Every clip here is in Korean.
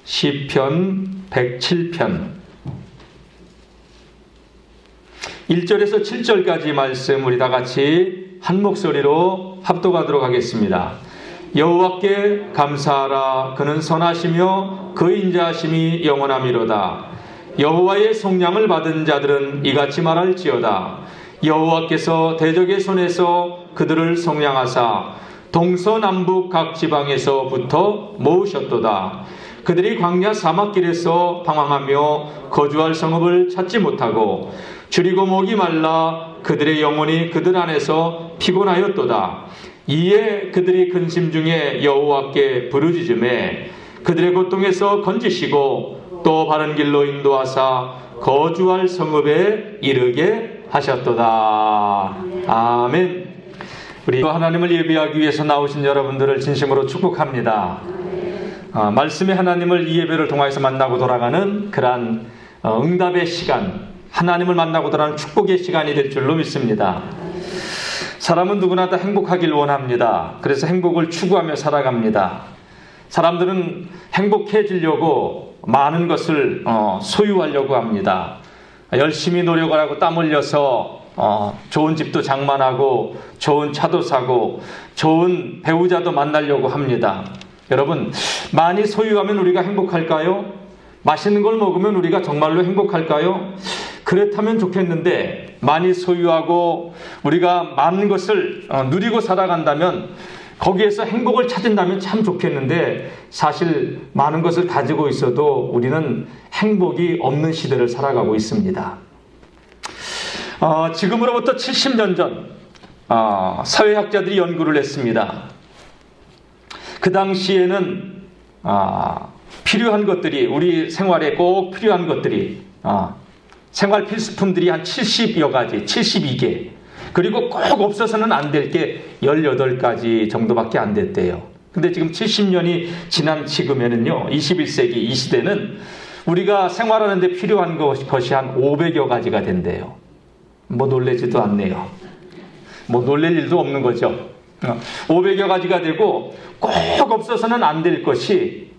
시편 107편 1절에서 7절까지 말씀 우리 다 같이 한 목소리로 합독하도록 하겠습니다. 여호와께 감사하라. 그는 선하시며 그 인자하심이 영원하미로다. 여호와의 속량을 받은 자들은 이같이 말할지어다. 여호와께서 대적의 손에서 그들을 속량하사 동서남북 각 지방에서부터 모으셨도다. 그들이 광야 사막길에서 방황하며 거주할 성읍을 찾지 못하고 줄이고 목이 말라 그들의 영혼이 그들 안에서 피곤하였도다. 이에 그들이 근심 중에 여호와께 부르짖음에 그들의 고통에서 건지시고 또 바른 길로 인도하사 거주할 성읍에 이르게 하셨도다. 아멘. 우리 하나님을 예배하기 위해서 나오신 여러분들을 진심으로 축복합니다. 말씀의 하나님을 이 예배를 통해서 만나고 돌아가는 그러한 응답의 시간, 하나님을 만나고 돌아가는 축복의 시간이 될 줄로 믿습니다. 사람은 누구나 다 행복하길 원합니다. 그래서 행복을 추구하며 살아갑니다. 사람들은 행복해지려고 많은 것을 소유하려고 합니다. 열심히 노력을 하고 땀 흘려서 좋은 집도 장만하고 좋은 차도 사고 좋은 배우자도 만나려고 합니다. 여러분, 많이 소유하면 우리가 행복할까요? 맛있는 걸 먹으면 우리가 정말로 행복할까요? 그렇다면 좋겠는데 많이 소유하고 우리가 많은 것을 누리고 살아간다면 거기에서 행복을 찾는다면 참 좋겠는데 사실 많은 것을 가지고 있어도 우리는 행복이 없는 시대를 살아가고 있습니다. 지금으로부터 70년 전 사회학자들이 연구를 했습니다. 그 당시에는 필요한 것들이 우리 생활에 꼭 필요한 것들이 생활 필수품들이 한 70여 가지, 72개 그리고 꼭 없어서는 안 될 게 18가지 정도밖에 안 됐대요. 근데 지금 70년이 지난 지금에는요 21세기 이 시대는 우리가 생활하는데 필요한 것이 한 500여 가지가 된대요. 뭐 놀라지도 않네요. 뭐 놀랄 일도 없는 거죠. 500여 가지가 되고 꼭 없어서는 안 될 것이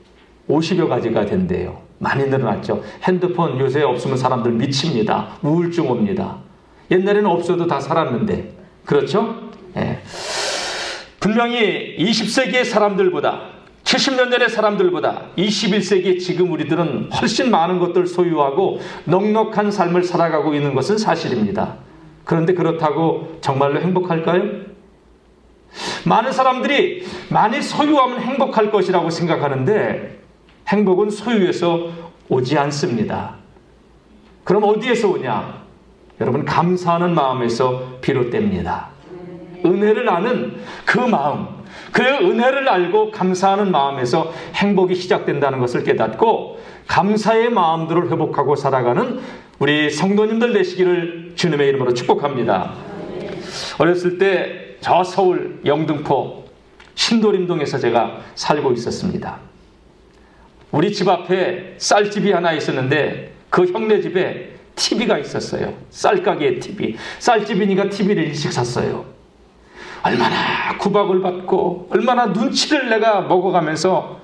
50여 가지가 된대요. 많이 늘어났죠. 핸드폰 요새 없으면 사람들 미칩니다. 우울증 옵니다. 옛날에는 없어도 다 살았는데 그렇죠? 네. 분명히 20세기의 사람들보다 70년 전의 사람들보다 21세기 지금 우리들은 훨씬 많은 것들을 소유하고 넉넉한 삶을 살아가고 있는 것은 사실입니다. 그런데 그렇다고 정말로 행복할까요? 많은 사람들이 많이 소유하면 행복할 것이라고 생각하는데 행복은 소유에서 오지 않습니다. 그럼 어디에서 오냐? 여러분, 감사하는 마음에서 비롯됩니다. 은혜를 아는 그 마음, 그 은혜를 알고 감사하는 마음에서 행복이 시작된다는 것을 깨닫고 감사의 마음들을 회복하고 살아가는 우리 성도님들 되시기를 주님의 이름으로 축복합니다. 어렸을 때 저 서울 영등포 신도림동에서 제가 살고 있었습니다. 우리 집 앞에 쌀집이 하나 있었는데 그 형네 집에 TV가 있었어요. 쌀가게에 TV. 쌀집이니까 TV를 일찍 샀어요. 얼마나 구박을 받고 얼마나 눈치를 내가 먹어가면서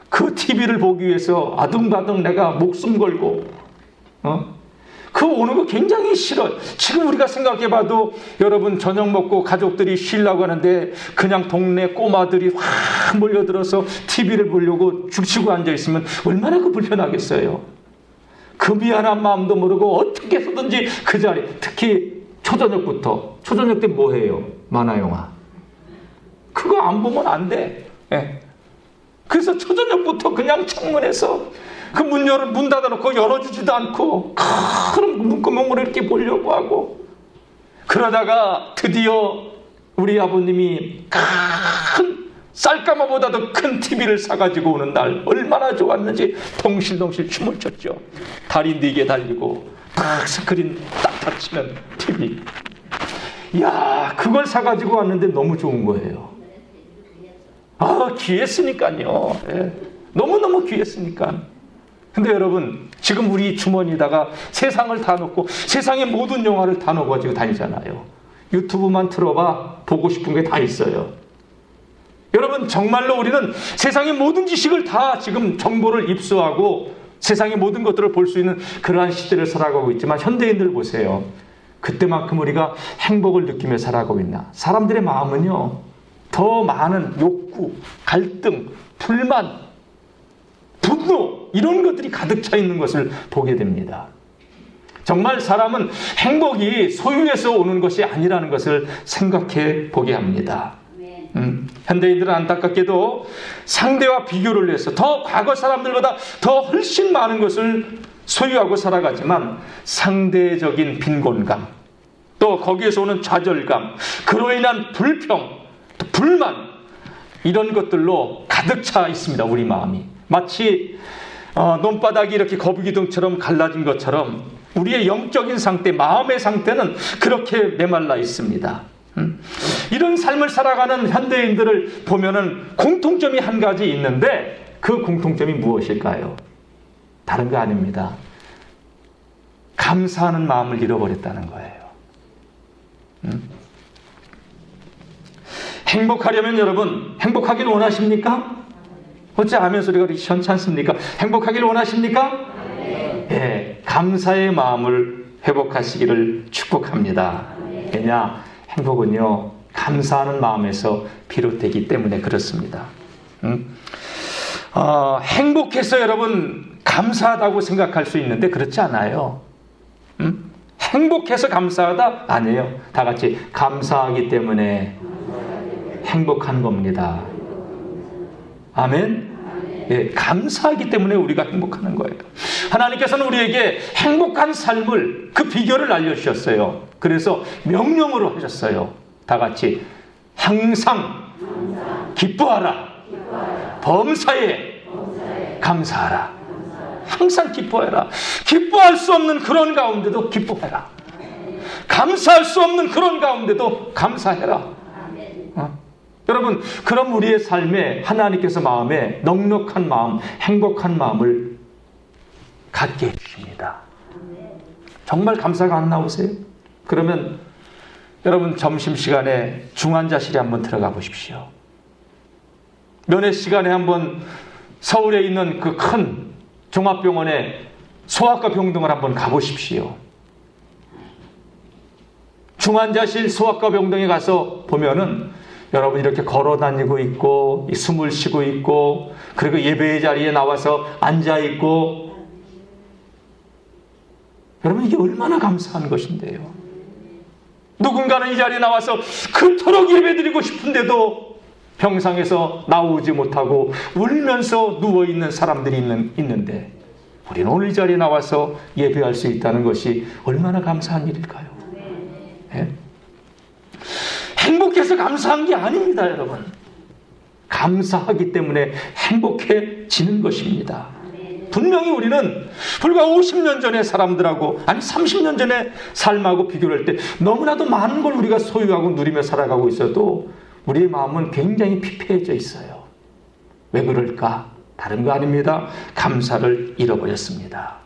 그 TV를 보기 위해서 아둥바둥 내가 목숨 걸고 그 오는 거 굉장히 싫어요. 지금 우리가 생각해봐도 여러분 저녁 먹고 가족들이 쉬려고 하는데 그냥 동네 꼬마들이 확 몰려들어서 TV를 보려고 죽치고 앉아있으면 얼마나 그 불편하겠어요. 그 미안한 마음도 모르고 어떻게 해서든지 그 자리, 특히 초저녁부터, 초저녁 때 뭐 해요? 만화영화. 그거 안 보면 안 돼. 예. 그래서 초저녁부터 그냥 창문에서 그 문 닫아놓고 열어주지도 않고 큰 문구멍으로 이렇게 보려고 하고 그러다가 드디어 우리 아버님이 큰 쌀가마보다도 큰 TV를 사가지고 오는 날 얼마나 좋았는지 덩실덩실 춤을 췄죠. 다리 4개 달리고 딱 스크린 딱 닫히면 TV. 이야, 그걸 사가지고 왔는데 너무 좋은 거예요. 귀했으니까요. 예. 너무너무 귀했으니까. 근데 여러분, 지금 우리 주머니에다가 세상을 다 넣고 세상의 모든 영화를 다 넣어가지고 다니잖아요. 유튜브만 틀어봐 보고 싶은 게 다 있어요. 여러분, 정말로 우리는 세상의 모든 지식을 다 지금 정보를 입수하고 세상의 모든 것들을 볼 수 있는 그러한 시대를 살아가고 있지만 현대인들 보세요. 그때만큼 우리가 행복을 느끼며 살아가고 있나? 사람들의 마음은요, 더 많은 욕구, 갈등, 불만, 분노 이런 것들이 가득 차 있는 것을 보게 됩니다. 정말 사람은 행복이 소유에서 오는 것이 아니라는 것을 생각해 보게 합니다. 현대인들은 안타깝게도 상대와 비교를 해서 더 과거 사람들보다 더 훨씬 많은 것을 소유하고 살아가지만 상대적인 빈곤감, 또 거기에서 오는 좌절감, 그로 인한 불평, 또 불만, 이런 것들로 가득 차 있습니다. 우리 마음이 마치 논바닥이 이렇게 거북이등처럼 갈라진 것처럼 우리의 영적인 상태, 마음의 상태는 그렇게 메말라 있습니다. 이런 삶을 살아가는 현대인들을 보면은 공통점이 한 가지 있는데 그 공통점이 무엇일까요? 다른 거 아닙니다. 감사하는 마음을 잃어버렸다는 거예요. 행복하려면 여러분, 행복하길 원하십니까? 어째 아멘 소리가 그렇게 시원치 않습니까? 행복하길 원하십니까? 네, 감사의 마음을 회복하시기를 축복합니다. 왜냐? 행복은요, 감사하는 마음에서 비롯되기 때문에 그렇습니다. 행복해서 여러분 감사하다고 생각할 수 있는데 그렇지 않아요. 행복해서 감사하다? 아니에요. 다 같이 감사하기 때문에 행복한 겁니다. 아멘? 예, 감사하기 때문에 우리가 행복하는 거예요. 하나님께서는 우리에게 행복한 삶을, 그 비결을 알려주셨어요. 그래서 명령으로 하셨어요. 다 같이 항상 기뻐하라. 범사에 감사하라. 항상 기뻐해라. 기뻐할 수 없는 그런 가운데도 기뻐해라. 감사할 수 없는 그런 가운데도 감사해라. 여러분, 그럼 우리의 삶에 하나님께서 마음에 넉넉한 마음, 행복한 마음을 갖게 해주십니다. 정말 감사가 안 나오세요? 그러면 여러분 점심시간에 중환자실에 한번 들어가 보십시오. 면회 시간에 한번 서울에 있는 그 큰 종합병원에 소아과 병동을 한번 가보십시오. 중환자실 소아과 병동에 가서 보면은 여러분 이렇게 걸어 다니고 있고 숨을 쉬고 있고 그리고 예배의 자리에 나와서 앉아 있고, 여러분 이게 얼마나 감사한 것인데요. 누군가는 이 자리에 나와서 그토록 예배드리고 싶은데도 병상에서 나오지 못하고 울면서 누워있는 사람들이 있는데 우리는 오늘 이 자리에 나와서 예배할 수 있다는 것이 얼마나 감사한 일일까요? 네? 행복해서 감사한 게 아닙니다, 여러분. 감사하기 때문에 행복해지는 것입니다. 분명히 우리는 불과 50년 전의 사람들하고, 아니 30년 전의 삶하고 비교를 할 때 너무나도 많은 걸 우리가 소유하고 누리며 살아가고 있어도 우리의 마음은 굉장히 피폐해져 있어요. 왜 그럴까? 다른 거 아닙니다. 감사를 잃어버렸습니다.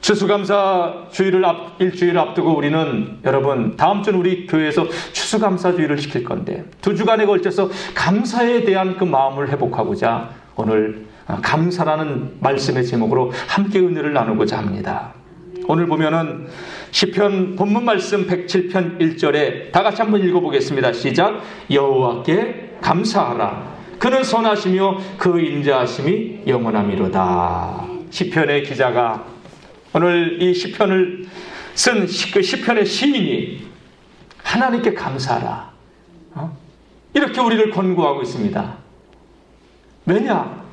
추수감사 주일을 일주일 앞두고 우리는 여러분 다음 주는 우리 교회에서 추수감사 주일을 시킬 건데 2주간에 걸쳐서 감사에 대한 그 마음을 회복하고자 오늘 감사라는 말씀의 제목으로 함께 은혜를 나누고자 합니다. 오늘 보면은 시편 본문 말씀 107편 1절에 다 같이 한번 읽어보겠습니다. 시작. 여호와께 감사하라. 그는 선하시며 그 인자하심이 영원함이로다. 시편의 기자가 오늘 이 시편을 쓴 그 시편의 시인이 하나님께 감사하라. 이렇게 우리를 권고하고 있습니다. 왜냐?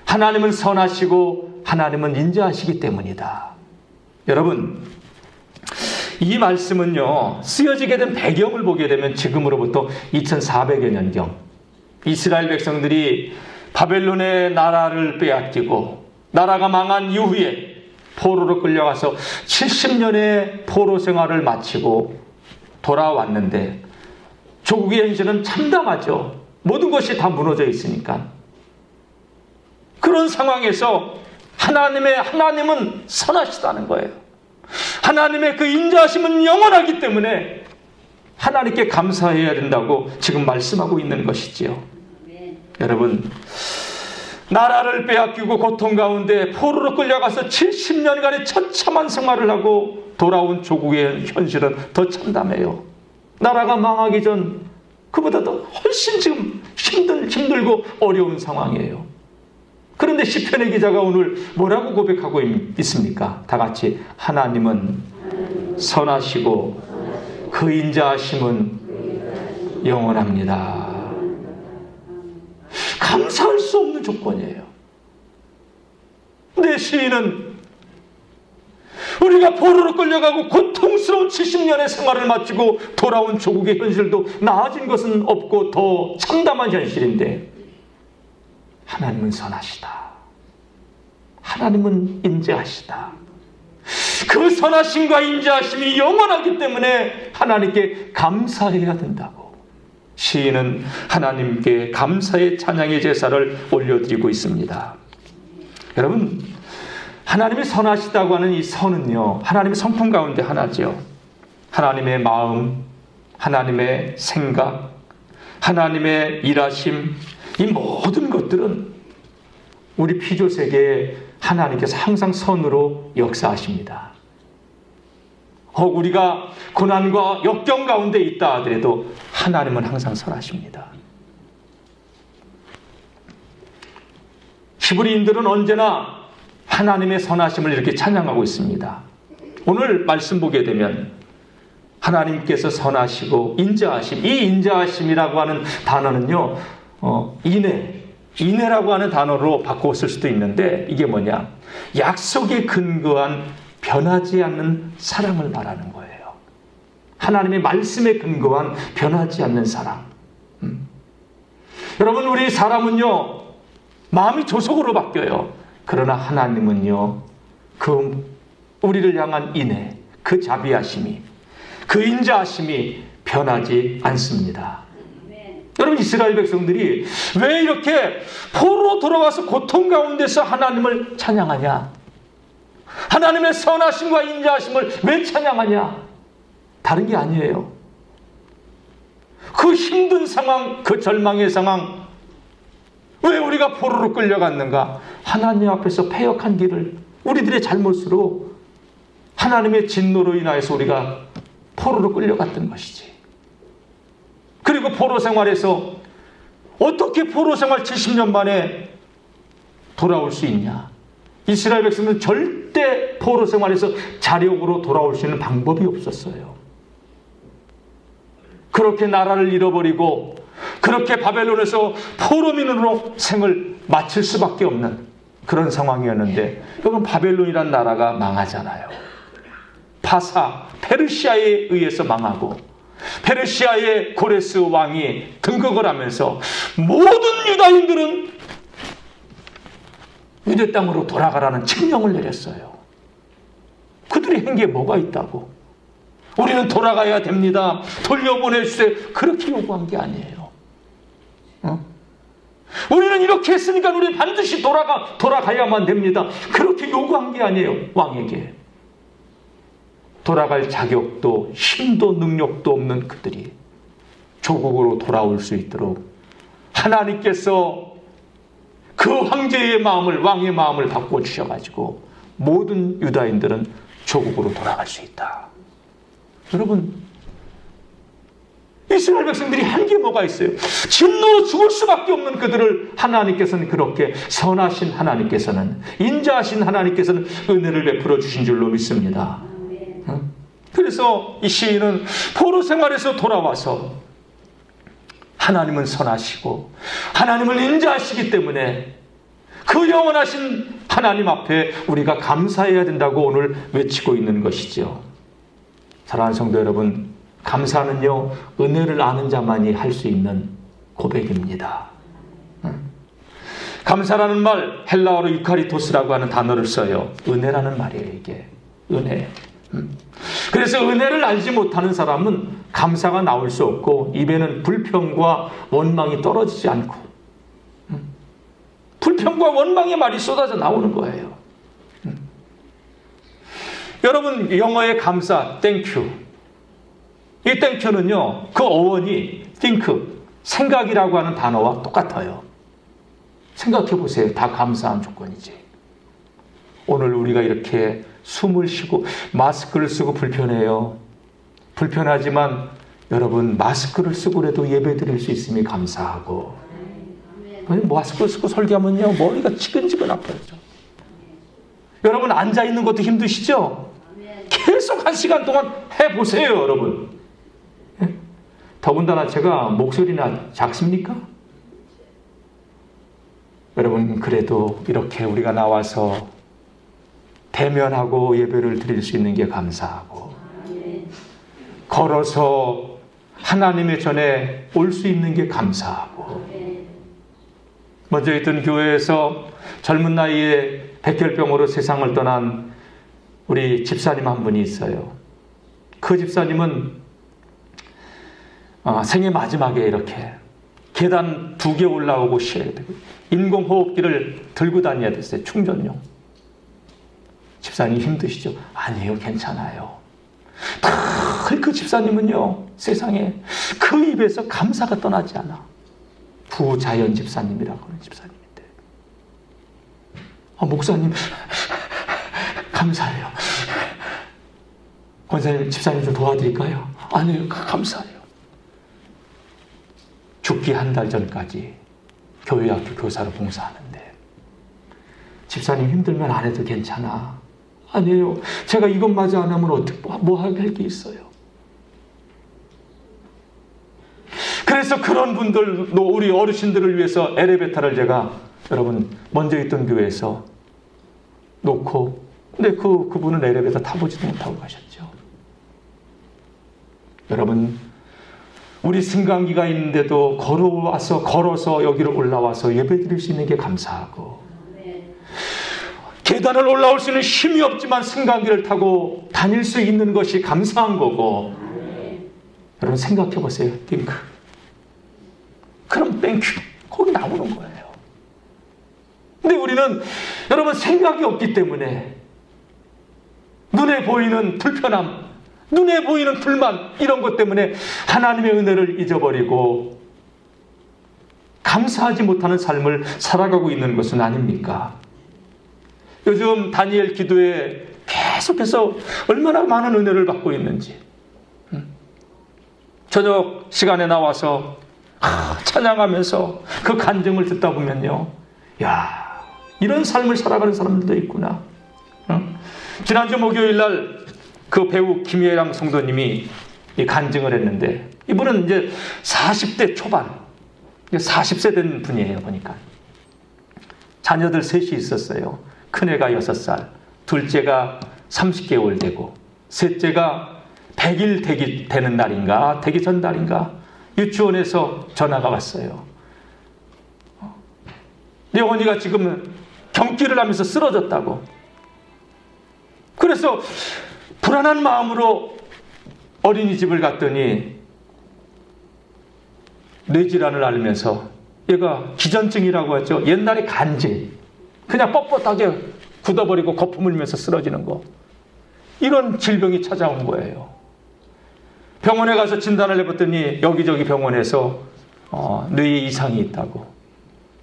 하나님은 선하시고 하나님은 인자하시기 때문이다. 여러분, 이 말씀은요, 쓰여지게 된 배경을 보게 되면 지금으로부터 2400여 년경 이스라엘 백성들이 바벨론의 나라를 빼앗기고 나라가 망한 이후에 포로로 끌려가서 70년의 포로 생활을 마치고 돌아왔는데 조국의 현실은 참담하죠. 모든 것이 다 무너져 있으니까. 그런 상황에서 하나님은 선하시다는 거예요. 하나님의 그 인자하심은 영원하기 때문에 하나님께 감사해야 된다고 지금 말씀하고 있는 것이지요. 여러분, 나라를 빼앗기고 고통 가운데 포로로 끌려가서 70년간의 처참한 생활을 하고 돌아온 조국의 현실은 더 참담해요. 나라가 망하기 전 그보다 더 훨씬 지금 힘들고 어려운 상황이에요. 그런데 시편의 기자가 오늘 뭐라고 고백하고 있습니까? 다 같이 하나님은 선하시고 그 인자하심은 영원합니다. 감사할 수 없는 조건이에요. 내 시인은 우리가 포로로 끌려가고 고통스러운 70년의 생활을 마치고 돌아온 조국의 현실도 나아진 것은 없고 더 참담한 현실인데 하나님은 선하시다. 하나님은 인자하시다. 그 선하심과 인자하심이 영원하기 때문에 하나님께 감사해야 된다고 시인은 하나님께 감사의 찬양의 제사를 올려드리고 있습니다. 여러분, 하나님이 선하시다고 하는 이 선은요, 하나님의 성품 가운데 하나죠. 하나님의 마음, 하나님의 생각, 하나님의 일하심, 이 모든 것들은 우리 피조 세계에 하나님께서 항상 선으로 역사하십니다. 우리가 고난과 역경 가운데 있다 하더라도 하나님은 항상 선하십니다. 히브리인들은 언제나 하나님의 선하심을 이렇게 찬양하고 있습니다. 오늘 말씀 보게 되면 하나님께서 선하시고 인자하심, 이 인자하심이라고 하는 단어는요, 인애라고 하는 단어로 바꾸어 쓸 수도 있는데 이게 뭐냐? 약속에 근거한 변하지 않는 사랑을 말하는 거예요. 하나님의 말씀에 근거한 변하지 않는 사랑. 여러분, 우리 사람은요, 마음이 조속으로 바뀌어요. 그러나 하나님은요, 우리를 향한 인애, 그 자비하심이, 그 인자하심이 변하지 않습니다. 여러분, 이스라엘 백성들이 왜 이렇게 포로로 돌아와서 고통 가운데서 하나님을 찬양하냐? 하나님의 선하심과 인자하심을 왜 찬양하냐? 다른 게 아니에요. 그 힘든 상황, 그 절망의 상황, 왜 우리가 포로로 끌려갔는가? 하나님 앞에서 패역한 길을 우리들의 잘못으로 하나님의 진노로 인하여서 우리가 포로로 끌려갔던 것이지. 그리고 포로 생활에서 어떻게 포로 생활 70년 만에 돌아올 수 있냐? 이스라엘 백성은 절대 포로 생활에서 자력으로 돌아올 수 있는 방법이 없었어요. 그렇게 나라를 잃어버리고 그렇게 바벨론에서 포로민으로 생을 마칠 수밖에 없는 그런 상황이었는데 여러분, 바벨론이란 나라가 망하잖아요. 페르시아에 의해서 망하고 페르시아의 고레스 왕이 등극을 하면서 모든 유다인들은 유대 땅으로 돌아가라는 칙령을 내렸어요. 그들이 한 게 뭐가 있다고? 우리는 돌아가야 됩니다. 돌려보내주세요. 그렇게 요구한 게 아니에요. 우리는 이렇게 했으니까 우리는 반드시 돌아가야만 됩니다. 그렇게 요구한 게 아니에요. 왕에게. 돌아갈 자격도 힘도 능력도 없는 그들이 조국으로 돌아올 수 있도록 하나님께서 그 황제의 마음을, 왕의 마음을 바꿔주셔가지고 모든 유다인들은 조국으로 돌아갈 수 있다. 여러분, 이스라엘 백성들이 한 게 뭐가 있어요? 진노로 죽을 수밖에 없는 그들을 하나님께서는 그렇게 선하신 하나님께서는, 인자하신 하나님께서는 은혜를 베풀어 주신 줄로 믿습니다. 그래서 이 시인은 포로 생활에서 돌아와서 하나님은 선하시고 하나님은 인자하시기 때문에 그 영원하신 하나님 앞에 우리가 감사해야 된다고 오늘 외치고 있는 것이죠. 사랑하는 성도 여러분, 감사는요, 은혜를 아는 자만이 할 수 있는 고백입니다. 감사라는 말, 헬라어로 유카리토스라고 하는 단어를 써요. 은혜라는 말이에요, 이게. 은혜. 그래서 은혜를 알지 못하는 사람은 감사가 나올 수 없고 입에는 불평과 원망이 떨어지지 않고 불평과 원망의 말이 쏟아져 나오는 거예요. 여러분, 영어의 감사, 땡큐. 이 땡큐는요, 그 어원이 think, 생각이라고 하는 단어와 똑같아요. 생각해 보세요. 다 감사한 조건이지. 오늘 우리가 이렇게 숨을 쉬고 마스크를 쓰고 불편해요. 불편하지만 여러분 마스크를 쓰고라도 예배 드릴 수 있음이 감사하고, 마스크 쓰고 설교하면요 머리가 지근지근 아파요. 여러분 앉아 있는 것도 힘드시죠? 계속 1시간 동안 해보세요, 여러분. 더군다나 제가 목소리나 작습니까? 여러분 그래도 이렇게 우리가 나와서 대면하고 예배를 드릴 수 있는 게 감사하고, 걸어서 하나님의 전에 올 수 있는 게 감사하고, 먼저 있던 교회에서 젊은 나이에 백혈병으로 세상을 떠난 우리 집사님 한 분이 있어요. 그 집사님은 생애 마지막에 이렇게 계단 2개 올라오고 쉬어야 되고 인공호흡기를 들고 다녀야 됐어요. 충전용. 집사님 힘드시죠? 아니에요, 괜찮아요. 그 집사님은요, 세상에 그 입에서 감사가 떠나지 않아. 부자연 집사님이라고 하는 집사님인데, 목사님 감사해요. 권사님, 집사님 좀 도와드릴까요? 아니에요, 감사해요. 죽기 1달 전까지 교회학교 교사로 봉사하는데, 집사님 힘들면 안 해도 괜찮아. 아니에요, 제가 이것마저 안 하면 어떻게 뭐 할 게 있어요. 그래서 그런 분들도, 우리 어르신들을 위해서 엘리베이터를 제가 여러분 먼저 있던 교회에서 놓고, 근데 그분은 엘리베이터 타보지도 못하고 가셨죠. 여러분 우리 승강기가 있는데도 걸어서 여기로 올라와서 예배드릴 수 있는 게 감사하고, 계단을 올라올 수 있는 힘이 없지만 승강기를 타고 다닐 수 있는 것이 감사한 거고, 여러분 생각해 보세요. 띵크. 그럼 땡큐 거기 나오는 거예요. 근데 우리는 여러분 생각이 없기 때문에 눈에 보이는 불편함, 눈에 보이는 불만, 이런 것 때문에 하나님의 은혜를 잊어버리고 감사하지 못하는 삶을 살아가고 있는 것은 아닙니까? 요즘 다니엘 기도에 계속해서 얼마나 많은 은혜를 받고 있는지, 저녁 시간에 나와서 찬양하면서 그 간증을 듣다 보면요, 야, 이런 삶을 살아가는 사람들도 있구나. 지난주 목요일 날 그 배우 김예랑 성도님이 간증을 했는데, 이분은 이제 40대 초반, 40세 된 분이에요. 보니까 자녀들 셋이 있었어요. 큰애가 6살, 둘째가 30개월 되고, 셋째가 100일 되는 날인가, 되기 전 날인가, 유치원에서 전화가 왔어요. 예원이가 지금 경기를 하면서 쓰러졌다고. 그래서 불안한 마음으로 어린이집을 갔더니 뇌질환을 앓으면서, 얘가 기전증이라고 하죠. 옛날에 간질, 그냥 뻣뻣하게 굳어버리고 거품 흘리면서 쓰러지는 거, 이런 질병이 찾아온 거예요. 병원에 가서 진단을 해봤더니 여기저기 병원에서 뇌에 이상이 있다고.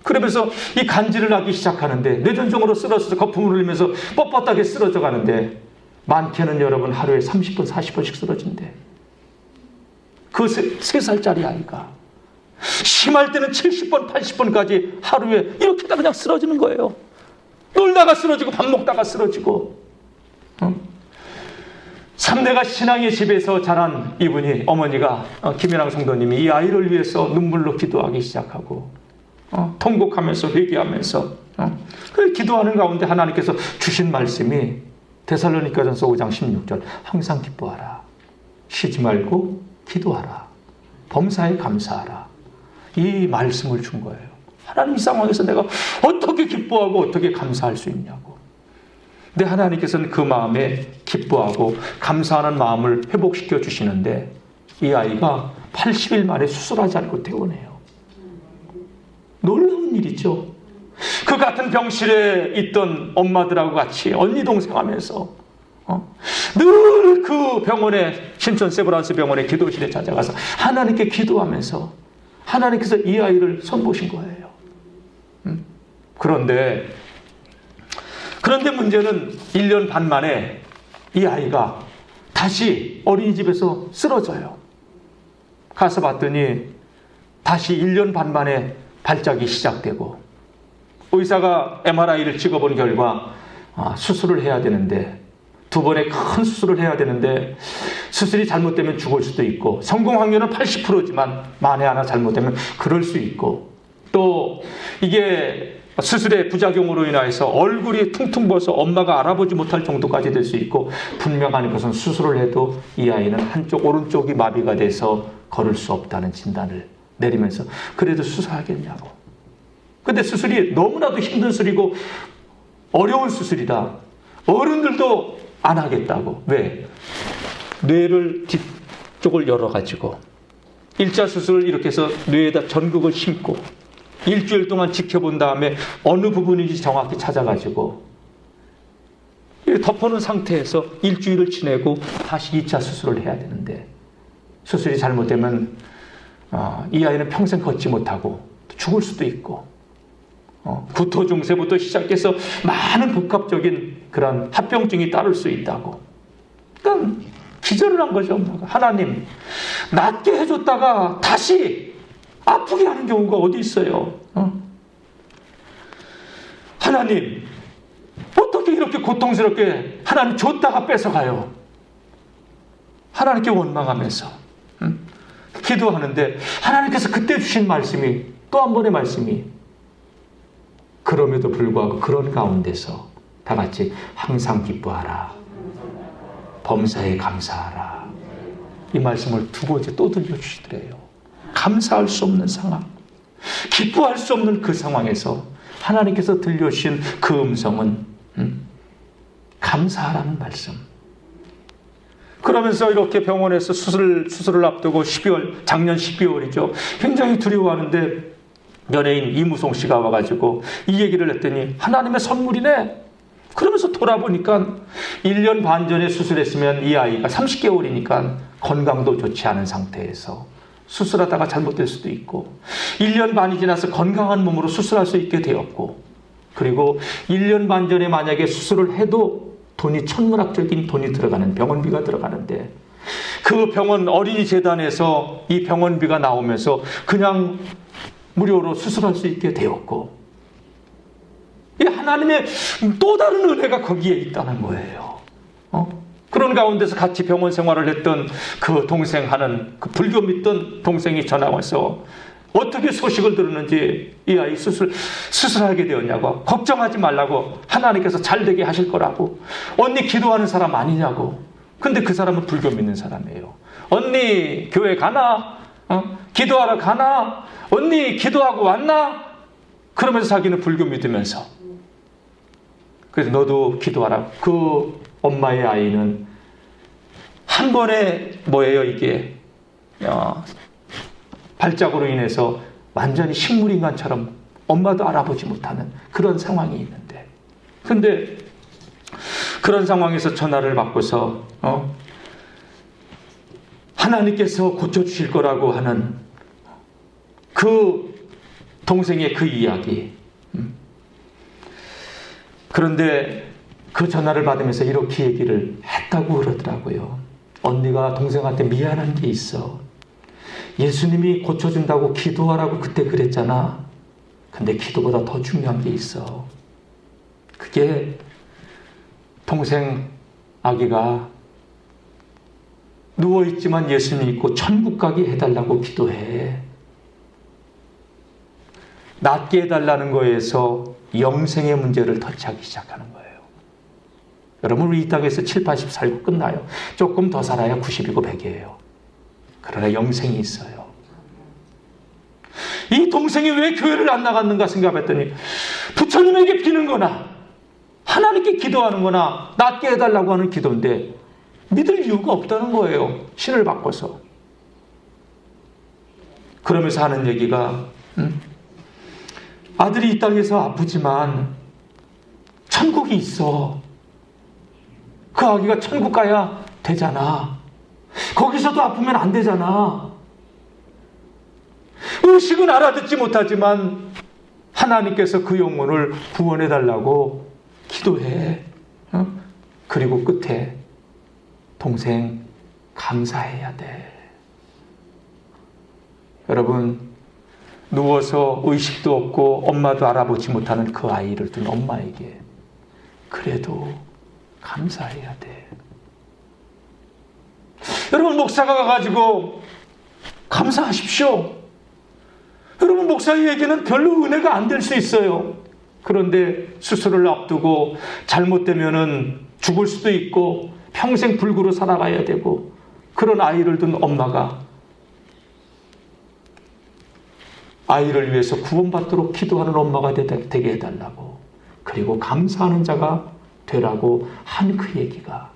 그러면서 이 간질을 하기 시작하는데, 뇌전증으로 쓰러져서 거품을 흘리면서 뻣뻣하게 쓰러져 가는데, 많게는 여러분 하루에 30번, 40번씩 쓰러진대. 그 3살짜리 아이가. 심할 때는 70번, 80번까지 하루에 이렇게 다 그냥 쓰러지는 거예요. 놀다가 쓰러지고 밥 먹다가 쓰러지고. 3대가 신앙의 집에서 자란 이분이, 어머니가 김연랑 성도님이 이 아이를 위해서 눈물로 기도하기 시작하고, 통곡하면서 회개하면서 그 기도하는 가운데 하나님께서 주신 말씀이 데살로니가전서 5장 16절, 항상 기뻐하라, 쉬지 말고 기도하라, 범사에 감사하라, 이 말씀을 준 거예요. 하나님, 이 상황에서 내가 어떻게 기뻐하고 어떻게 감사할 수 있냐고. 근데 하나님께서는 그 마음에 기뻐하고 감사하는 마음을 회복시켜 주시는데, 이 아이가 80일 만에 수술하지 않고 퇴원해요. 놀라운 일이죠. 그 같은 병실에 있던 엄마들하고 같이 언니 동생 하면서 늘 그 병원에, 신천 세브란스 병원의 기도실에 찾아가서 하나님께 기도하면서 하나님께서 이 아이를 손보신 거예요. 그런데 문제는 1년 반 만에 이 아이가 다시 어린이집에서 쓰러져요. 가서 봤더니 다시 1년 반 만에 발작이 시작되고, 의사가 MRI를 찍어본 결과 수술을 해야 되는데, 2번의 큰 수술을 해야 되는데 수술이 잘못되면 죽을 수도 있고, 성공 확률은 80%지만 만에 하나 잘못되면 그럴 수 있고, 또 이게 수술의 부작용으로 인해서 얼굴이 퉁퉁 부어서 엄마가 알아보지 못할 정도까지 될 수 있고, 분명한 것은 수술을 해도 이 아이는 한쪽 오른쪽이 마비가 돼서 걸을 수 없다는 진단을 내리면서 그래도 수술하겠냐고. 근데 수술이 너무나도 힘든 수술이고 어려운 수술이다. 어른들도 안 하겠다고. 왜? 뇌를 뒤쪽을 열어가지고 1차 수술을 이렇게 해서 뇌에다 전극을 심고 일주일 동안 지켜본 다음에 어느 부분인지 정확히 찾아가지고 덮어놓은 상태에서 일주일을 지내고 다시 2차 수술을 해야 되는데, 수술이 잘못되면 이 아이는 평생 걷지 못하고 죽을 수도 있고, 구토 증세부터 시작해서 많은 복합적인 그런 합병증이 따를 수 있다고. 그러니까 기절을 한 거죠, 엄마가. 하나님, 낫게 해줬다가 다시 아프게 하는 경우가 어디 있어요? 하나님, 어떻게 이렇게 고통스럽게 하나님 줬다가 뺏어가요? 하나님께 원망하면서 기도하는데, 하나님께서 그때 주신 말씀이, 또 한 번의 말씀이, 그럼에도 불구하고 그런 가운데서 다 같이 항상 기뻐하라, 범사에 감사하라, 이 말씀을 2번째 또 들려주시더래요. 감사할 수 없는 상황, 기뻐할 수 없는 그 상황에서 하나님께서 들려주신 그 음성은 감사하라는 말씀. 그러면서 이렇게 병원에서 수술을 앞두고 작년 12월이죠. 굉장히 두려워하는데 연예인 이무송 씨가 와가지고 이 얘기를 했더니 하나님의 선물이네. 그러면서 돌아보니까 1년 반 전에 수술했으면 이 아이가 30개월이니까 건강도 좋지 않은 상태에서 수술하다가 잘못될 수도 있고, 1년 반이 지나서 건강한 몸으로 수술할 수 있게 되었고, 그리고 1년 반 전에 만약에 수술을 해도 돈이 천문학적인 돈이 들어가는 병원비가 들어가는데, 그 병원 어린이 재단에서 이 병원비가 나오면서 그냥 무료로 수술할 수 있게 되었고, 이 하나님의 또 다른 은혜가 거기에 있다는 거예요. 그런 가운데서 같이 병원 생활을 했던 그 동생, 하는 그 불교 믿던 동생이 전화 와서 어떻게 소식을 들었는지 이 아이 수술하게 되었냐고, 걱정하지 말라고, 하나님께서 잘 되게 하실 거라고, 언니 기도하는 사람 아니냐고. 근데 그 사람은 불교 믿는 사람이에요. 언니 교회 가나? 기도하러 가나? 언니 기도하고 왔나? 그러면서 자기는 불교 믿으면서. 그래서 너도 기도하라. 그 엄마의 아이는 한 번에 뭐예요 이게, 발작으로 인해서 완전히 식물인간처럼 엄마도 알아보지 못하는 그런 상황이 있는데, 근데 그런 상황에서 전화를 받고서 하나님께서 고쳐주실 거라고 하는 그 동생의 그 이야기. 그런데 그 전화를 받으면서 이렇게 얘기를 했다고 그러더라고요. 언니가 동생한테 미안한 게 있어. 예수님이 고쳐준다고 기도하라고 그때 그랬잖아. 근데 기도보다 더 중요한 게 있어. 그게 동생 아기가 누워있지만 예수님 믿고 천국 가게 해달라고 기도해. 낫게 해달라는 거에서 영생의 문제를 터치하기 시작하는 거예요. 여러분, 우리 이 땅에서 7, 80 살고 끝나요. 조금 더 살아야 90이고 100이에요. 그러나 영생이 있어요. 이 동생이 왜 교회를 안 나갔는가 생각했더니 부처님에게 비는 거나 하나님께 기도하는 거나 낫게 해달라고 하는 기도인데 믿을 이유가 없다는 거예요. 신을 바꿔서. 그러면서 하는 얘기가 아들이 이 땅에서 아프지만 천국이 있어. 그 아기가 천국 가야 되잖아. 거기서도 아프면 안 되잖아. 의식은 알아듣지 못하지만 하나님께서 그 영혼을 구원해달라고 기도해. 그리고 끝에 동생 감사해야 돼. 여러분, 누워서 의식도 없고 엄마도 알아보지 못하는 그 아이를 둔 엄마에게 그래도 감사해야 돼. 여러분, 목사가 가가지고 감사하십시오. 여러분, 목사에게는 별로 은혜가 안 될 수 있어요. 그런데 수술을 앞두고 잘못되면은 죽을 수도 있고 평생 불구로 살아가야 되고 그런 아이를 둔 엄마가 아이를 위해서 구원받도록 기도하는 엄마가 되게 해달라고, 그리고 감사하는 자가 되라고 한 그 얘기가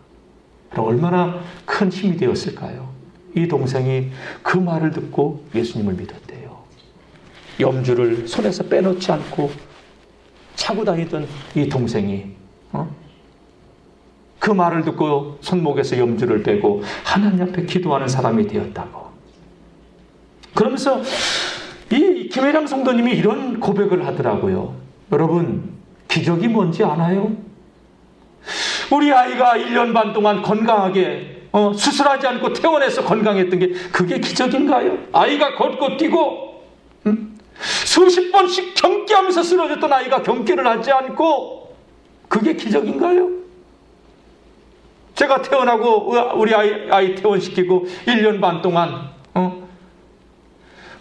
얼마나 큰 힘이 되었을까요? 이 동생이 그 말을 듣고 예수님을 믿었대요. 염주를 손에서 빼놓지 않고 차고 다니던 이 동생이 그 말을 듣고 손목에서 염주를 빼고 하나님 앞에 기도하는 사람이 되었다고. 그러면서 이 김혜랑 성도님이 이런 고백을 하더라고요. 여러분, 기적이 뭔지 아나요? 우리 아이가 1년 반 동안 건강하게 수술하지 않고 퇴원해서 건강했던 게 그게 기적인가요? 아이가 걷고 뛰고 수십 번씩 경기하면서 쓰러졌던 아이가 경기를 하지 않고 그게 기적인가요? 제가 태어나고 우리 아이 퇴원시키고 1년 반 동안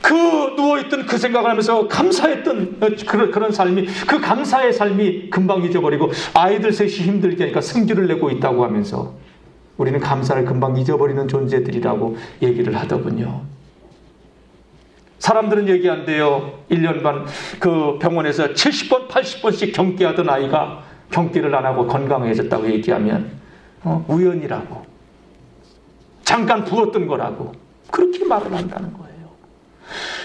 그 누워있던 그 생각을 하면서 감사했던 그런 삶이, 그 감사의 삶이 금방 잊어버리고 아이들 셋이 힘들게 하니까 승질을 내고 있다고 하면서 우리는 감사를 금방 잊어버리는 존재들이라고 얘기를 하더군요. 사람들은 얘기한대요. 1년 반 그 병원에서 70번, 80번씩 경기하던 아이가 경기를 안 하고 건강해졌다고 얘기하면 우연이라고, 잠깐 부었던 거라고 그렇게 말을 한다는 거예요.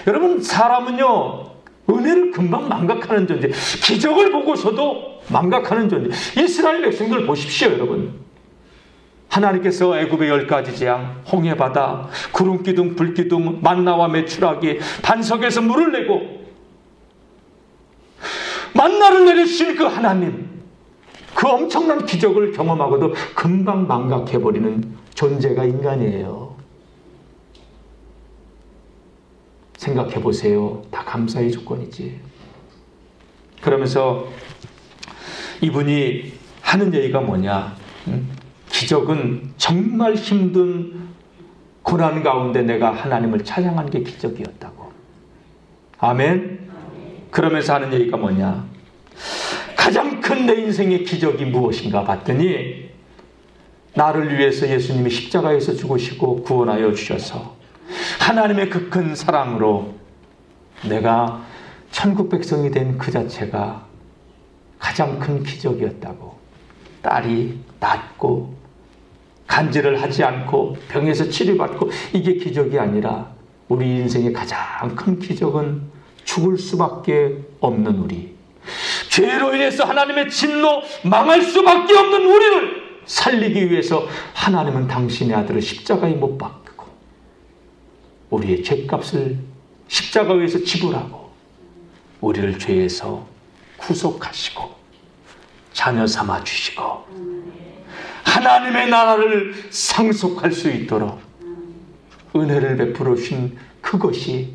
여러분, 사람은요 은혜를 금방 망각하는 존재, 기적을 보고서도 망각하는 존재. 이스라엘 백성들 보십시오. 여러분, 하나님께서 애굽의 10가지 재앙, 홍해바다, 구름기둥, 불기둥, 만나와 메추라기, 반석에서 물을 내고 만나를 내리신 그 하나님, 그 엄청난 기적을 경험하고도 금방 망각해버리는 존재가 인간이에요. 생각해 보세요. 다 감사의 조건이지. 그러면서 이분이 하는 얘기가 뭐냐? 기적은 정말 힘든 고난 가운데 내가 하나님을 찬양한 게 기적이었다고. 아멘? 그러면서 하는 얘기가 뭐냐? 가장 큰 내 인생의 기적이 무엇인가 봤더니 나를 위해서 예수님이 십자가에서 죽으시고 구원하여 주셔서 하나님의 그 큰 사랑으로 내가 천국 백성이 된 그 자체가 가장 큰 기적이었다고. 딸이 낫고 간질을 하지 않고 병에서 치료받고 이게 기적이 아니라 우리 인생의 가장 큰 기적은 죽을 수밖에 없는 우리, 죄로 인해서 하나님의 진노 망할 수밖에 없는 우리를 살리기 위해서 하나님은 당신의 아들을 십자가에 못 박고 우리의 죄값을 십자가 위에서 지불하고 우리를 죄에서 구속하시고 자녀 삼아 주시고 하나님의 나라를 상속할 수 있도록 은혜를 베풀어 주신 그것이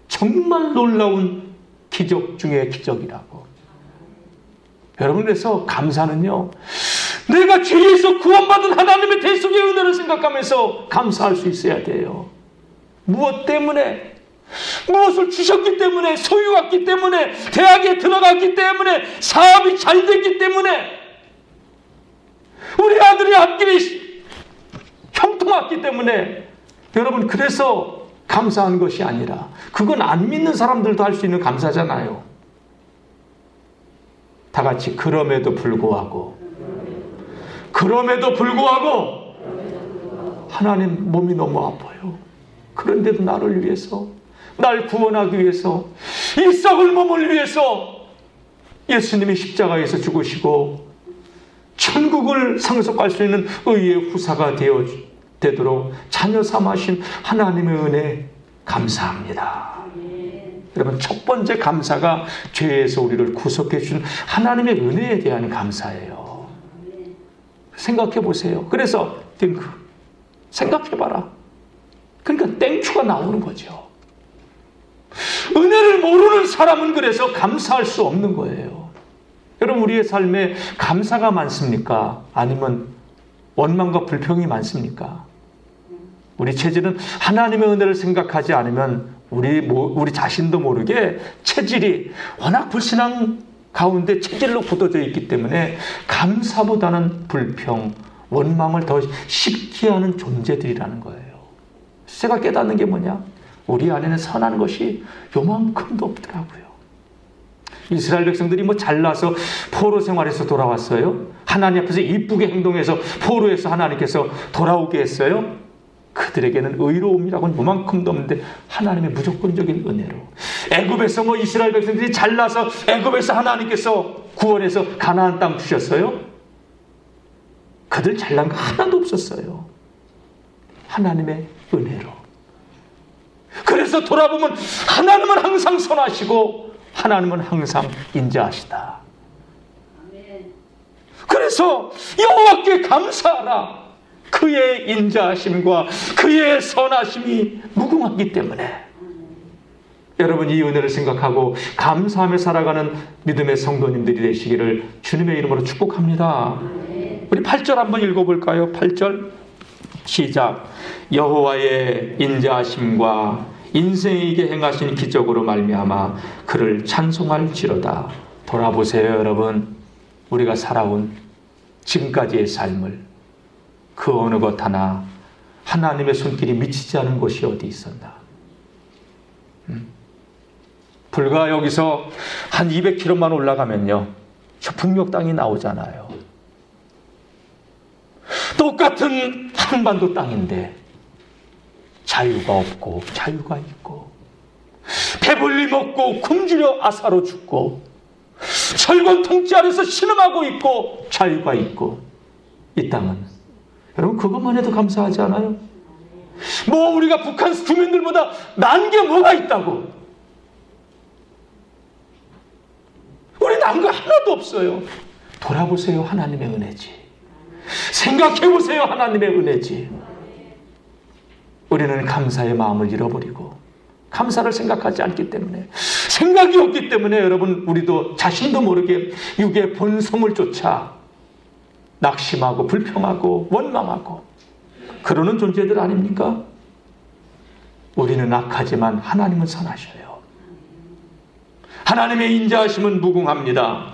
정말 놀라운 기적 중의 기적이라고. 여러분, 그래서 감사는요, 내가 죄에서 구원받은 하나님의 대속의 은혜를 생각하면서 감사할 수 있어야 돼요. 무엇 때문에? 무엇을 주셨기 때문에, 소유했기 때문에, 대학에 들어갔기 때문에, 사업이 잘 됐기 때문에, 우리 아들이 앞길이 형통했기 때문에. 여러분, 그래서 감사한 것이 아니라, 그건 안 믿는 사람들도 할 수 있는 감사잖아요. 다 같이 그럼에도 불구하고 하나님, 몸이 너무 아파요. 그런데도 나를 위해서, 날 구원하기 위해서, 이 썩을 몸을 위해서 예수님이 십자가에서 죽으시고 천국을 상속할 수 있는 의의 후사가 되도록 자녀 삼으신 하나님의 은혜 감사합니다. 여러분, 첫 번째 감사가 죄에서 우리를 구속해 준 하나님의 은혜에 대한 감사예요. 생각해 보세요. 그래서 띵크 생각해봐라. 그러니까 땡큐가 나오는 거죠. 은혜를 모르는 사람은 그래서 감사할 수 없는 거예요. 여러분, 우리의 삶에 감사가 많습니까? 아니면 원망과 불평이 많습니까? 우리 체질은 하나님의 은혜를 생각하지 않으면 우리 자신도 모르게 체질이 워낙 불신앙 가운데 체질로 굳어져 있기 때문에 감사보다는 불평, 원망을 더 쉽게 하는 존재들이라는 거예요. 제가 깨닫는 게 뭐냐? 우리 안에는 선한 것이 요만큼도 없더라고요. 이스라엘 백성들이 잘나서 포로 생활에서 돌아왔어요? 하나님 앞에서 이쁘게 행동해서 포로에서 하나님께서 돌아오게 했어요? 그들에게는 의로움이라고는 요만큼도 없는데 하나님의 무조건적인 은혜로 애굽에서 이스라엘 백성들이 잘나서 애굽에서 하나님께서 구원해서 가나안 땅 주셨어요? 그들 잘난 거 하나도 없었어요. 하나님의 은혜로. 그래서 돌아보면 하나님은 항상 선하시고 하나님은 항상 인자하시다. 그래서 여호와께 감사하라. 그의 인자하심과 그의 선하심이 무궁하기 때문에 여러분, 이 은혜를 생각하고 감사하며 살아가는 믿음의 성도님들이 되시기를 주님의 이름으로 축복합니다. 우리 8절 한번 읽어볼까요? 8절 시작. 여호와의 인자하심과 인생에게 행하신 기적으로 말미암아 그를 찬송할지로다. 돌아보세요, 여러분. 우리가 살아온 지금까지의 삶을 그 어느 것 하나 하나님의 손길이 미치지 않은 곳이 어디 있었나? 불과 여기서 한 200km만 올라가면요, 저 북녘 땅이 나오잖아요. 똑같은 한반도 땅인데 자유가 없고 자유가 있고, 배불리 먹고 굶주려 아사로 죽고, 철권 통치 아래서 신음하고 있고 자유가 있고, 이 땅은 여러분 그것만 해도 감사하지 않아요? 우리가 북한 주민들보다 난 게 뭐가 있다고? 우리 난 거 하나도 없어요. 돌아보세요, 하나님의 은혜지. 생각해보세요, 하나님의 은혜지. 우리는 감사의 마음을 잃어버리고 감사를 생각하지 않기 때문에, 생각이 없기 때문에 여러분, 우리도 자신도 모르게 육의 본성을 쫓아 낙심하고 불평하고 원망하고 그러는 존재들 아닙니까? 우리는 악하지만 하나님은 선하셔요. 하나님의 인자하심은 무궁합니다.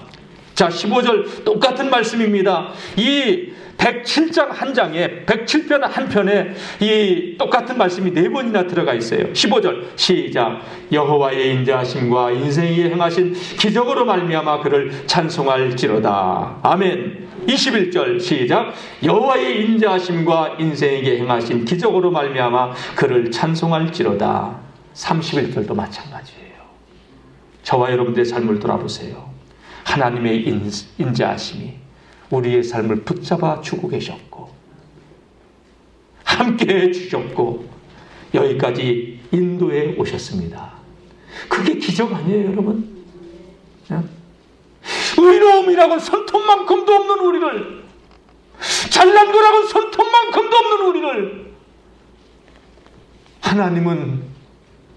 자, 15절 똑같은 말씀입니다. 이 107장 한 장에 107편 한 편에 이 똑같은 말씀이 4번이나 들어가 있어요. 15절 시작. 여호와의 인자하심과 인생에 행하신 기적으로 말미암아 그를 찬송할지로다. 아멘. 21절 시작. 여호와의 인자하심과 인생에게 행하신 기적으로 말미암아 그를 찬송할지로다. 31절도 마찬가지예요. 저와 여러분들의 삶을 돌아보세요. 하나님의 인자하심이 우리의 삶을 붙잡아 주고 계셨고 함께해 주셨고 여기까지 인도해 오셨습니다. 그게 기적 아니에요, 여러분? 의로움이라고는 손톱만큼도 없는 우리를, 잘난 거라고는 손톱만큼도 없는 우리를 하나님은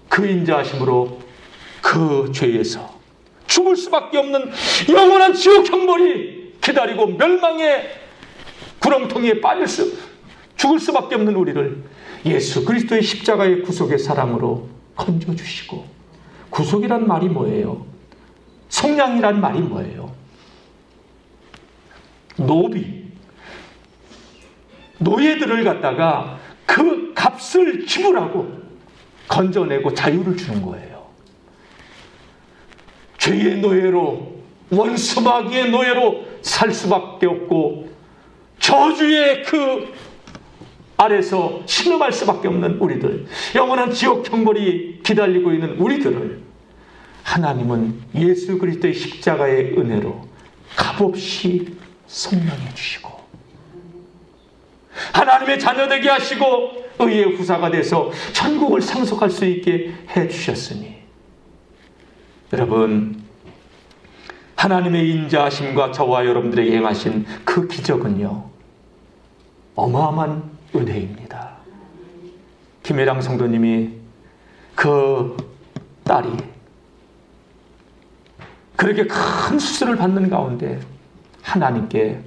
그 인자하심으로 그 죄에서 죽을 수밖에 없는 영원한 지옥 형벌이 기다리고 멸망의 구렁텅이에 죽을 수밖에 없는 우리를 예수 그리스도의 십자가의 구속의 사랑으로 건져주시고, 구속이란 말이 뭐예요? 속량이란 말이 뭐예요? 노예들을 갖다가 그 값을 지불하고 건져내고 자유를 주는 거예요. 죄의 노예로, 원수마귀의 노예로 살 수밖에 없고 저주의 그 아래서 신음할 수밖에 없는 우리들, 영원한 지옥 형벌이 기다리고 있는 우리들을 하나님은 예수 그리스도의 십자가의 은혜로 값없이 성령해 주시고 하나님의 자녀 되게 하시고 의의 후사가 돼서 천국을 상속할 수 있게 해 주셨으니 여러분, 하나님의 인자하심과 저와 여러분들에게 행하신 그 기적은요, 어마어마한 은혜입니다. 김혜랑 성도님이 그 딸이 그렇게 큰 수술을 받는 가운데 하나님께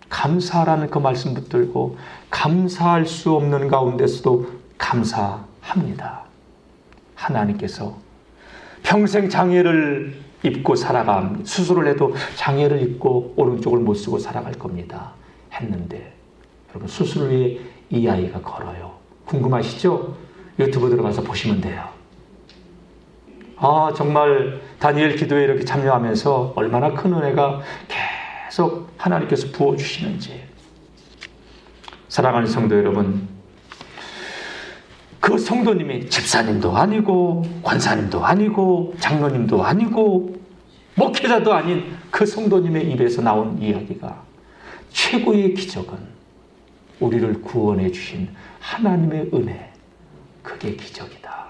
감사하라는 그 말씀 붙들고 감사할 수 없는 가운데서도 감사합니다. 하나님께서 평생 장애를 입고 살아갑니다. 수술을 해도 장애를 입고 오른쪽을 못 쓰고 살아갈 겁니다. 했는데 여러분, 수술 후에 이 아이가 걸어요. 궁금하시죠? 유튜브 들어가서 보시면 돼요. 정말 다니엘 기도에 이렇게 참여하면서 얼마나 큰 은혜가 계속 하나님께서 부어주시는지. 사랑하는 성도 여러분, 그 성도님이 집사님도 아니고 권사님도 아니고 장로님도 아니고 목회자도 아닌 그 성도님의 입에서 나온 이야기가 최고의 기적은 우리를 구원해 주신 하나님의 은혜, 그게 기적이다.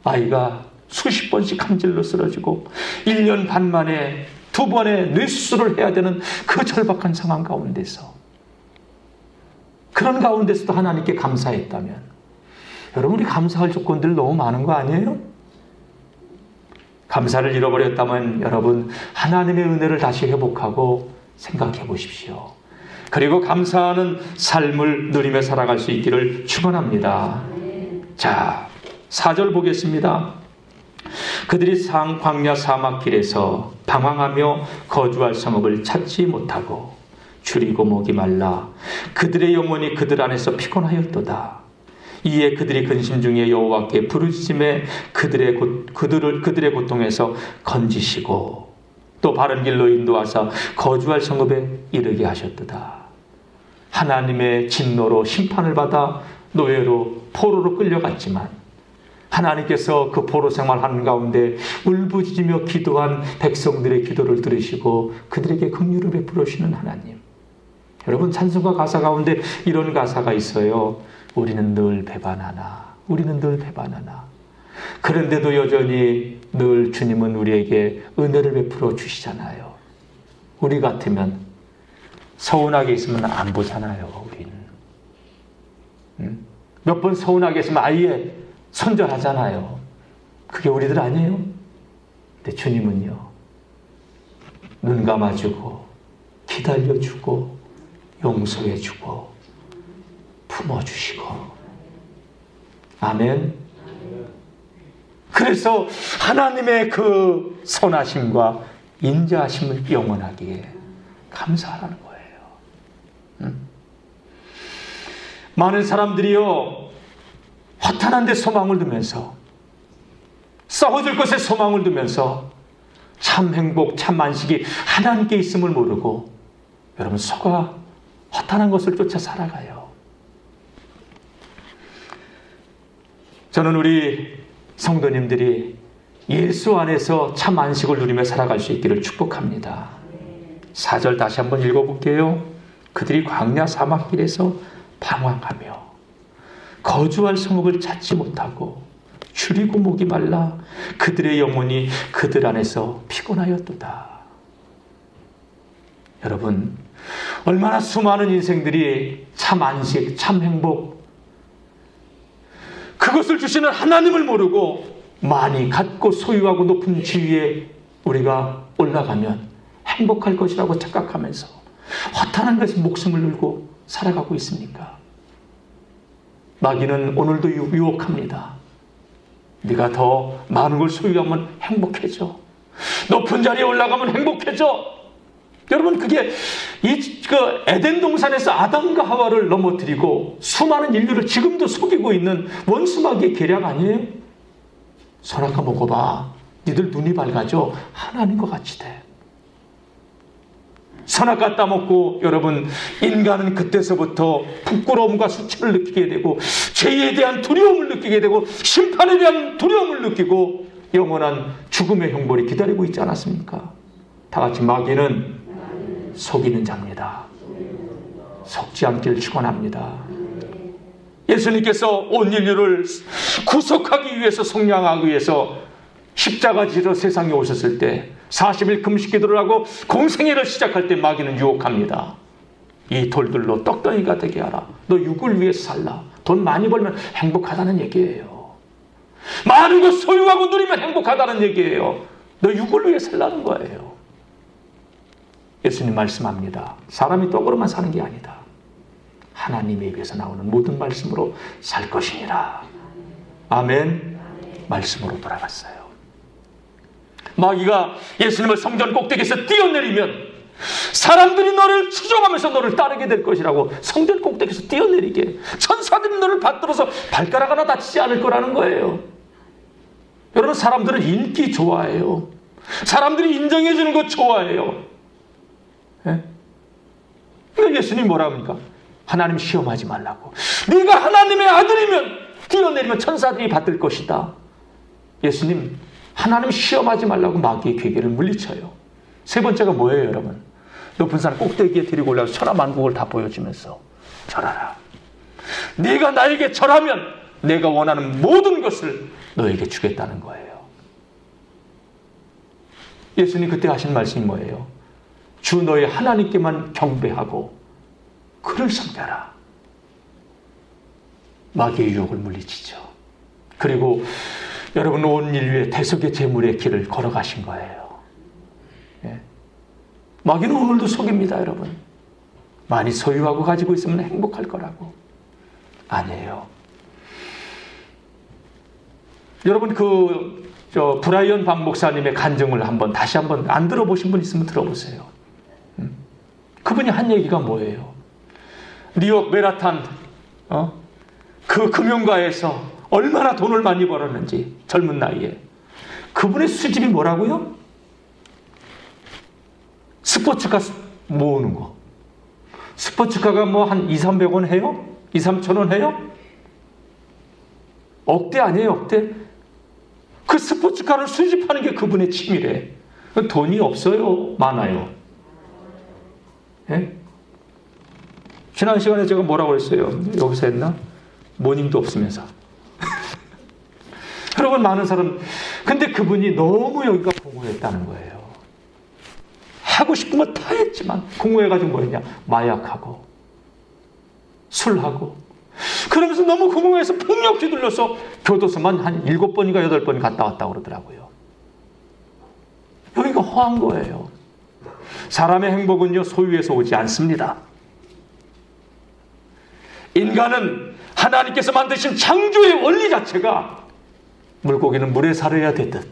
아이가 수십 번씩 항질로 쓰러지고 1년 반 만에 2번의 뇌수술을 해야 되는 그 절박한 상황 가운데서, 그런 가운데서도 하나님께 감사했다면, 여러분, 우리 감사할 조건들 너무 많은 거 아니에요? 감사를 잃어버렸다면 여러분, 하나님의 은혜를 다시 회복하고 생각해 보십시오. 그리고 감사하는 삶을 누리며 살아갈 수 있기를 축원합니다. 자, 4절 보겠습니다. 그들이 광야 사막길에서 방황하며 거주할 성읍을 찾지 못하고 줄이고 목이 말라 그들의 영혼이 그들 안에서 피곤하였도다. 이에 그들이 근심 중에 여호와께 부르짖음에 그들의 고통에서 건지시고 또 바른 길로 인도하사 거주할 성읍에 이르게 하셨도다. 하나님의 진노로 심판을 받아 노예로 포로로 끌려갔지만 하나님께서 그 포로 생활하는 가운데 울부짖으며 기도한 백성들의 기도를 들으시고 그들에게 긍휼을 베풀어 주시는 하나님. 여러분, 찬송가 가사 가운데 이런 가사가 있어요. 우리는 늘 배반하나, 우리는 늘 배반하나. 그런데도 여전히 늘 주님은 우리에게 은혜를 베풀어 주시잖아요. 우리 같으면 서운하게 있으면 안 보잖아요. 우리는 몇 번 서운하게 있으면 아예 손절하잖아요. 그게 우리들 아니에요? 근데 주님은요, 눈 감아주고 기다려주고 용서해주고 품어주시고. 아멘. 그래서 하나님의 그 선하심과 인자하심을 영원하기에 감사하라는 거예요. 많은 사람들이요, 허탄한 데 소망을 두면서, 썩어질 것에 소망을 두면서 참 행복, 참 안식이 하나님께 있음을 모르고 여러분, 속아 허탄한 것을 쫓아 살아가요. 저는 우리 성도님들이 예수 안에서 참 안식을 누리며 살아갈 수 있기를 축복합니다. 4절 다시 한번 읽어볼게요. 그들이 광야 사막길에서 방황하며 거주할 성읍을 찾지 못하고 줄이고 목이 말라 그들의 영혼이 그들 안에서 피곤하였도다. 여러분, 얼마나 수많은 인생들이 참 안식, 참 행복, 그것을 주시는 하나님을 모르고 많이 갖고 소유하고 높은 지위에 우리가 올라가면 행복할 것이라고 착각하면서 허탄한 것에 목숨을 걸고 살아가고 있습니까? 마귀는 오늘도 유혹합니다. 네가 더 많은 걸 소유하면 행복해져. 높은 자리에 올라가면 행복해져. 여러분, 그게 그 에덴 동산에서 아담과 하와를 넘어뜨리고 수많은 인류를 지금도 속이고 있는 원수 마귀의 계략 아니에요? 선악과 먹어봐. 니들 눈이 밝아져. 하나님과 같이 돼. 선악과 따먹고 여러분, 인간은 그때서부터 부끄러움과 수치를 느끼게 되고 죄에 대한 두려움을 느끼게 되고 심판에 대한 두려움을 느끼고 영원한 죽음의 형벌이 기다리고 있지 않았습니까? 다 같이 마귀는 속이는 자입니다. 속지 않기를 축원합니다. 예수님께서 온 인류를 구속하기 위해서, 속량하기 위해서 십자가 지러 세상에 오셨을 때 40일 금식 기도를 하고 공생애를 시작할 때 마귀는 유혹합니다. 이 돌들로 떡덩이가 되게 하라. 너 육을 위해서 살라. 돈 많이 벌면 행복하다는 얘기예요. 많은 것 소유하고 누리면 행복하다는 얘기예요. 너 육을 위해 살라는 거예요. 예수님 말씀합니다. 사람이 떡으로만 사는 게 아니다. 하나님의 입에서 나오는 모든 말씀으로 살 것이니라. 아멘. 말씀으로 돌아갔어요. 마귀가 예수님을 성전 꼭대기에서 뛰어내리면 사람들이 너를 추종하면서 너를 따르게 될 것이라고, 성전 꼭대기에서 뛰어내리게, 천사들이 너를 받들어서 발가락 하나 다치지 않을 거라는 거예요. 여러분, 사람들은 인기 좋아해요. 사람들이 인정해 주는 거 좋아해요. 예? 그러니까 예수님이 뭐라고 합니까? 하나님 시험하지 말라고. 네가 하나님의 아들이면 뛰어내리면 천사들이 받을 것이다. 예수님, 하나님 시험하지 말라고 마귀의 괴계를 물리쳐요. 세 번째가 뭐예요, 여러분? 높은 산 꼭대기에 데리고 올라가서 천하만국을 다 보여주면서 절하라. 네가 나에게 절하면 내가 원하는 모든 것을 너에게 주겠다는 거예요. 예수님 그때 하신 말씀이 뭐예요? 주 너의 하나님께만 경배하고 그를 섬겨라. 마귀의 유혹을 물리치죠. 그리고 여러분, 온 인류의 대속의 제물의 길을 걸어가신 거예요. 예. 마귀는 오늘도 속입니다, 여러분. 많이 소유하고 가지고 있으면 행복할 거라고. 아니에요. 여러분, 브라이언 박 목사님의 간증을 다시 한번 안 들어보신 분 있으면 들어보세요. 그분이 한 얘기가 뭐예요? 뉴욕 맨하탄 그 금융가에서 얼마나 돈을 많이 벌었는지, 젊은 나이에. 그분의 수집이 뭐라고요? 스포츠카 모으는 거. 스포츠카가 뭐 한 200-300원 해요? 2-3천 원 해요? 억대 아니에요, 억대? 그 스포츠카를 수집하는 게 그분의 취미래. 돈이 없어요? 많아요? 예? 지난 시간에 제가 뭐라고 했어요? 여기서 했나? 모닝도 없으면서. 여러분, 많은 사람, 근데 그분이 너무 여기가 공허했다는 거예요. 하고 싶은 거 다 했지만 공허해가지고 뭐였냐? 마약하고 술하고, 그러면서 너무 공허해서 폭력 휘둘러서 교도소만 한 7번인가 8번 갔다 왔다고 그러더라고요. 여기가 허한 거예요. 사람의 행복은요, 소유에서 오지 않습니다. 인간은 하나님께서 만드신 창조의 원리 자체가 물고기는 물에 살아야 되듯,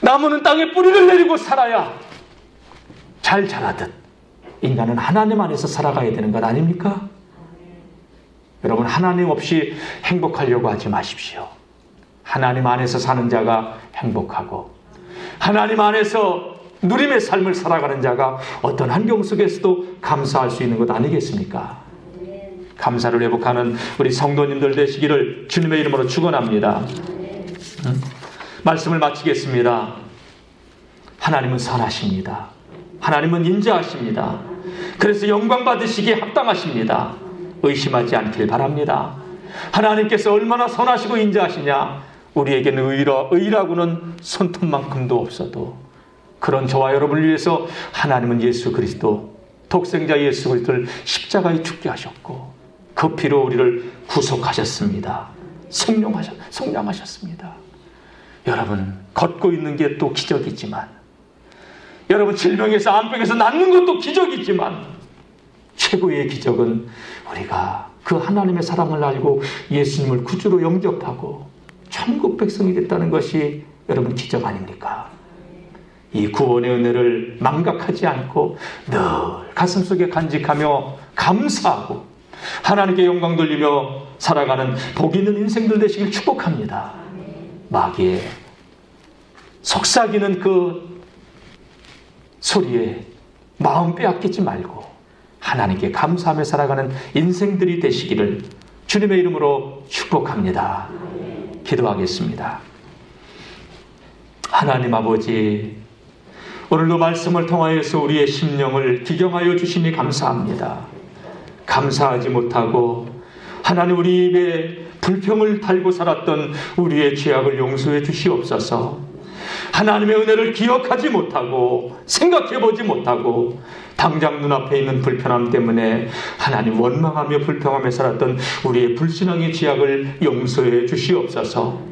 나무는 땅에 뿌리를 내리고 살아야 잘 자라듯, 인간은 하나님 안에서 살아가야 되는 것 아닙니까? 여러분, 하나님 없이 행복하려고 하지 마십시오. 하나님 안에서 사는 자가 행복하고, 하나님 안에서 누림의 삶을 살아가는 자가 어떤 환경 속에서도 감사할 수 있는 것 아니겠습니까? 감사를 회복하는 우리 성도님들 되시기를 주님의 이름으로 축원합니다. 말씀을 마치겠습니다. 하나님은 선하십니다. 하나님은 인자하십니다. 그래서 영광 받으시기에 합당하십니다. 의심하지 않길 바랍니다. 하나님께서 얼마나 선하시고 인자하시냐, 우리에게는 의라고는 손톱만큼도 없어도 그런 저와 여러분을 위해서 하나님은 예수 그리스도, 독생자 예수 그리스도를 십자가에 죽게 하셨고 그 피로 우리를 구속하셨습니다. 속량하셨습니다. 여러분, 걷고 있는 게 또 기적이지만, 여러분 질병에서 암병에서 낫는 것도 기적이지만, 최고의 기적은 우리가 그 하나님의 사랑을 알고 예수님을 구주로 영접하고 천국 백성이 됐다는 것이 여러분 기적 아닙니까? 이 구원의 은혜를 망각하지 않고 늘 가슴속에 간직하며 감사하고 하나님께 영광 돌리며 살아가는 복 있는 인생들 되시길 축복합니다. 마귀의 속삭이는 그 소리에 마음 빼앗기지 말고 하나님께 감사하며 살아가는 인생들이 되시기를 주님의 이름으로 축복합니다. 기도하겠습니다. 하나님 아버지, 오늘도 말씀을 통하여서 우리의 심령을 기경하여 주시니 감사합니다. 감사하지 못하고 하나님 우리 입에 불평을 달고 살았던 우리의 죄악을 용서해 주시옵소서. 하나님의 은혜를 기억하지 못하고 생각해보지 못하고 당장 눈앞에 있는 불편함 때문에 하나님 원망하며 불평하며 살았던 우리의 불신앙의 죄악을 용서해 주시옵소서.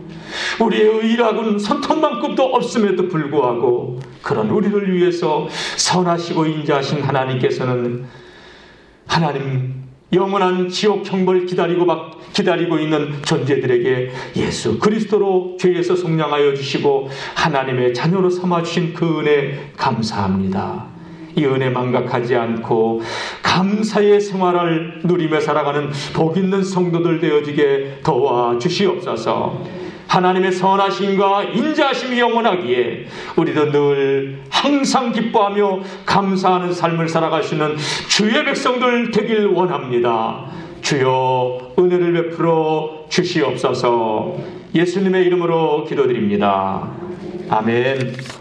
우리의 의라고는 손톱만큼도 없음에도 불구하고 그런 우리를 위해서 선하시고 인자하신 하나님께서는 하나님 영원한 지옥 형벌 기다리고 있는 존재들에게 예수 그리스도로 죄에서 속량하여 주시고 하나님의 자녀로 삼아주신 그 은혜 감사합니다. 이 은혜 망각하지 않고 감사의 생활을 누리며 살아가는 복 있는 성도들 되어지게 도와주시옵소서. 하나님의 선하심과 인자하심이 영원하기에 우리도 늘 항상 기뻐하며 감사하는 삶을 살아가시는 주의 백성들 되길 원합니다. 주여 은혜를 베풀어 주시옵소서. 예수님의 이름으로 기도드립니다. 아멘.